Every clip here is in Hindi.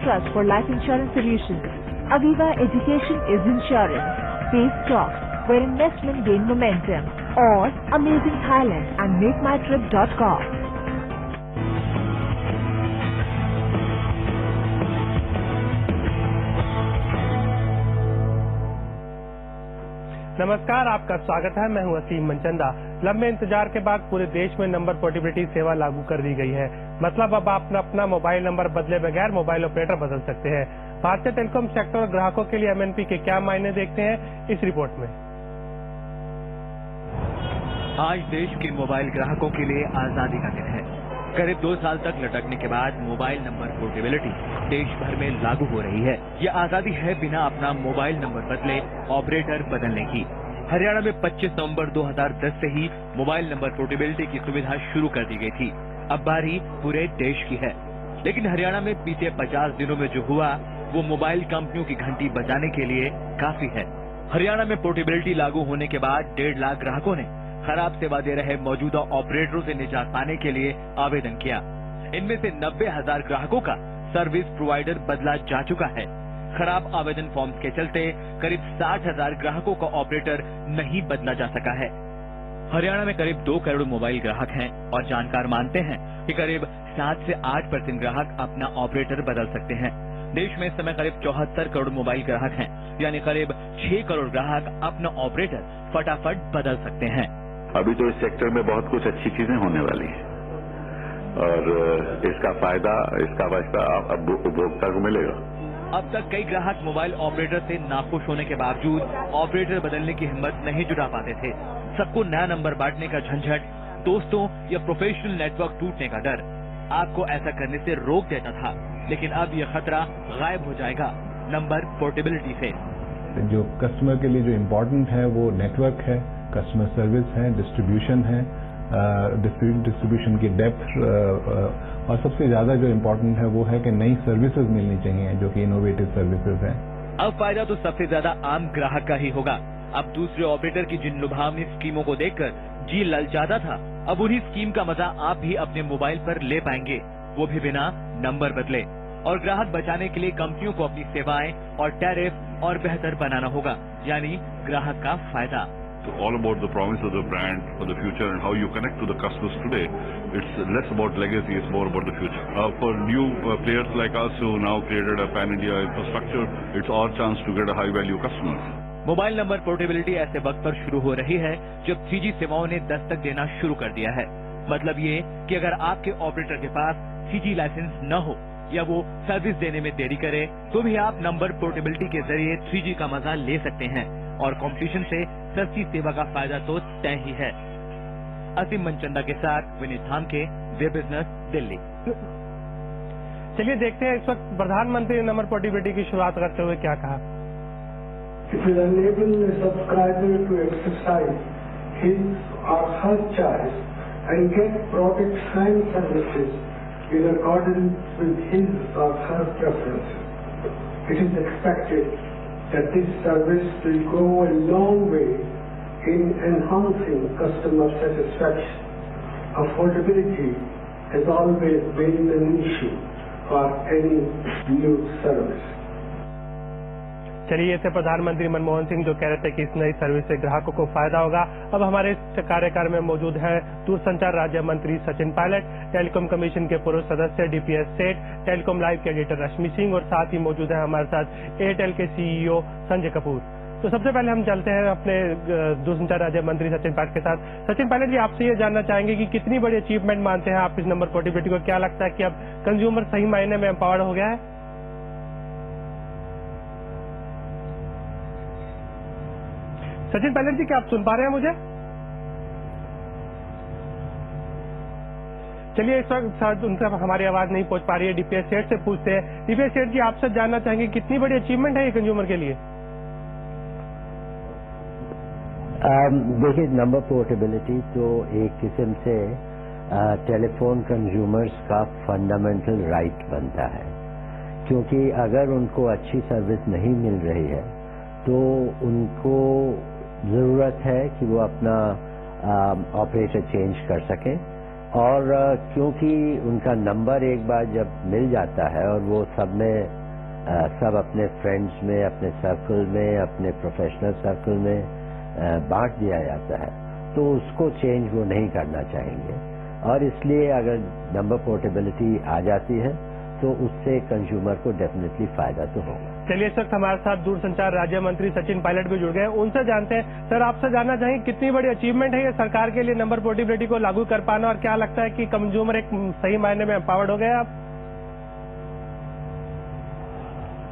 trust for life insurance solutions. Aviva Education is insurance. Space Talk, where investment gain momentum. Or Amazing Thailand and MakeMyTrip.com. नमस्कार, आपका स्वागत है। मैं हूं असीम मनचंदा। लंबे इंतजार के बाद पूरे देश में नंबर पोर्टेबिलिटी सेवा लागू कर दी गई है। मतलब अब आप अपना मोबाइल नंबर बदले बगैर मोबाइल ऑपरेटर बदल सकते हैं। भारतीय टेलीकॉम सेक्टर और ग्राहकों के लिए एमएनपी के क्या मायने देखते हैं इस रिपोर्ट में। आज देश के मोबाइल ग्राहकों के लिए आजादी का दिन है। करीब 2 साल तक लटकने के बाद मोबाइल नंबर पोर्टेबिलिटी देश भर में लागू हो रही है। ये आजादी है बिना अपना मोबाइल नंबर बदले ऑपरेटर बदलने की। हरियाणा में 25 नवंबर 2010 से ही मोबाइल नंबर पोर्टेबिलिटी की सुविधा शुरू कर दी गई थी। अब बारी पूरे देश की है। लेकिन हरियाणा में बीते 50 दिनों में जो हुआ वो मोबाइल कंपनियों की घंटी बजाने के लिए काफी है। हरियाणा में पोर्टेबिलिटी लागू होने के बाद 1.5 लाख ग्राहकों ने खराब सेवा दे रहे मौजूदा ऑपरेटरों से निजात पाने के लिए आवेदन किया। इनमें से 90,000 ग्राहकों का सर्विस प्रोवाइडर बदला जा चुका है। खराब आवेदन फॉर्म्स के चलते करीब 60,000 ग्राहकों का ऑपरेटर नहीं बदला जा सका है। हरियाणा में करीब 2 करोड़ मोबाइल ग्राहक हैं और जानकार मानते हैं कि करीब 7 से 8% ग्राहक अपना ऑपरेटर बदल सकते हैं। देश में इस समय करीब 74 करोड़ मोबाइल ग्राहक हैं, यानी करीब 6 करोड़ ग्राहक अपना ऑपरेटर फटाफट बदल सकते हैं। अभी तो इस सेक्टर में बहुत कुछ अच्छी चीजें होने वाली हैं और इसका फायदा इसका वास्ता अब उपभोक्ता को मिलेगा। अब तक कई ग्राहक मोबाइल ऑपरेटर से नाखुश होने के बावजूद ऑपरेटर बदलने की हिम्मत नहीं जुटा पाते थे। सबको नया नंबर बांटने का झंझट, दोस्तों या प्रोफेशनल नेटवर्क टूटने का डर आपको ऐसा करने से रोक देता था। लेकिन अब यह खतरा गायब हो जाएगा नंबर पोर्टेबिलिटी से। जो कस्टमर के लिए जो इम्पोर्टेंट है वो नेटवर्क है, कस्टमर सर्विस है, डिस्ट्रीब्यूशन है, डिस्ट्रीब्यूशन की डेप्थ और सबसे ज्यादा जो इम्पोर्टेंट है वो है कि नई सर्विसेज मिलनी चाहिए जो कि इनोवेटिव सर्विसेज हैं। अब फायदा तो सबसे ज्यादा आम ग्राहक का ही होगा। अब दूसरे ऑपरेटर की जिन लुभावनी स्कीमों को देखकर जी ललचाता था, अब उन्हीं स्कीम का मजा आप भी अपने मोबाइल पर ले पाएंगे, वो भी बिना नंबर बदले। और ग्राहक बचाने के लिए कंपनियों को अपनी सेवाएं और टैरिफ और बेहतर बनाना होगा, यानी ग्राहक का फायदा। All about the promise of the brand for the future and how you connect to the customers today. It's less about legacy, it's more about the future. For new players like us who now created a pan-India infrastructure, it's our chance to get a high-value customers. Mobile number portability ऐसे वक्त पर शुरू हो रही है जब 3G सेवाओं ने दस्तक देना शुरू कर दिया है। मतलब ये कि अगर आपके ऑपरेटर के पास 3G लाइसेंस न हो या वो सर्विस देने में देरी करे तो भी आप नंबर पोर्टेबिलिटी के जरिए 3G का मजा ले सकते हैं और कंपटीशन से सस्ती सेवा का फायदा तो तय ही है। असीम मनचंदा के साथ विनीत धामके, वे बिजनेस, दिल्ली। चलिए देखते हैं इस वक्त प्रधानमंत्री ने नंबर पोर्टेबिलिटी की शुरुआत करते हुए क्या कहा। It will enable the subscriber to exercise his or her choice and get products and services in accordance with his or her preferences. It is expected that this service will go a long way in enhancing customer satisfaction. Affordability has always been an issue for any new service. चलिए, ये थे प्रधानमंत्री मनमोहन सिंह जो कह रहे थे कि इस नई सर्विस से ग्राहकों को फायदा होगा। अब हमारे इस कार्यक्रम में मौजूद हैं दूरसंचार राज्य मंत्री सचिन पायलट, टेलीकॉम कमीशन के पूर्व सदस्य डीपीएस सेठ, टेलीकॉम लाइव के एडिटर रश्मि सिंह और साथ ही मौजूद हैं हमारे साथ एयरटेल के सीईओ संजय कपूर। तो सबसे पहले हम चलते हैं अपने दूरसंचार राज्य मंत्री सचिन पायलट के साथ। सचिन पायलट जी, आपसे ये जानना चाहेंगे कि कितनी बड़ी अचीवमेंट मानते हैं आप इस नंबर पोर्टेबिलिटी को। क्या लगता है कि अब कंज्यूमर सही मायने में एम्पावर्ड हो गया है? सचिन पायलट जी, क्या आप सुन पा रहे हैं मुझे? चलिए, इस वक्त उनसे हमारी आवाज नहीं पहुंच पा रही है। डीपीएस सेठ से पूछते हैं। डीपीएस सेठ जी, आपसे जानना चाहेंगे कितनी बड़ी अचीवमेंट है ये कंज्यूमर के लिए? देखिए, नंबर पोर्टेबिलिटी तो एक किस्म से टेलीफोन कंज्यूमर्स का फंडामेंटल राइट बनता है, क्योंकि अगर उनको अच्छी सर्विस नहीं मिल रही है तो उनको जरूरत है कि वो अपना ऑपरेटर चेंज कर सकें और क्योंकि उनका नंबर एक बार जब मिल जाता है और वो सब अपने फ्रेंड्स में, अपने सर्कल में, अपने प्रोफेशनल सर्कल में बांट दिया जाता है, तो उसको चेंज वो नहीं करना चाहेंगे। और इसलिए अगर नंबर पोर्टेबिलिटी आ जाती है तो उससे कंज्यूमर को डेफिनेटली फायदा तो होगा। चलिए, इस वक्त हमारे साथ दूरसंचार राज्य मंत्री सचिन पायलट भी जुड़ गए, उनसे जानते हैं। सर, आपसे जानना चाहेंगे कितनी बड़ी अचीवमेंट है ये सरकार के लिए नंबर पोर्टेबिलिटी को लागू कर पाना, और क्या लगता है कि कंज्यूमर एक सही मायने में एम्पावर्ड हो गए आप?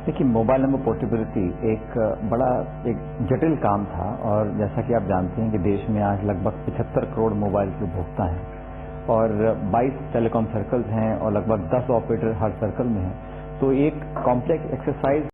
देखिए, मोबाइल नंबर पोर्टेबिलिटी एक बड़ा जटिल काम था, और जैसा कि आप जानते हैं कि देश में आज लगभग 75 करोड़ मोबाइल के उपभोक्ता हैं और 22 टेलीकॉम सर्कल्स हैं और लगभग 10 ऑपरेटर हर सर्कल में हैं। तो एक कॉम्प्लेक्स एक्सरसाइज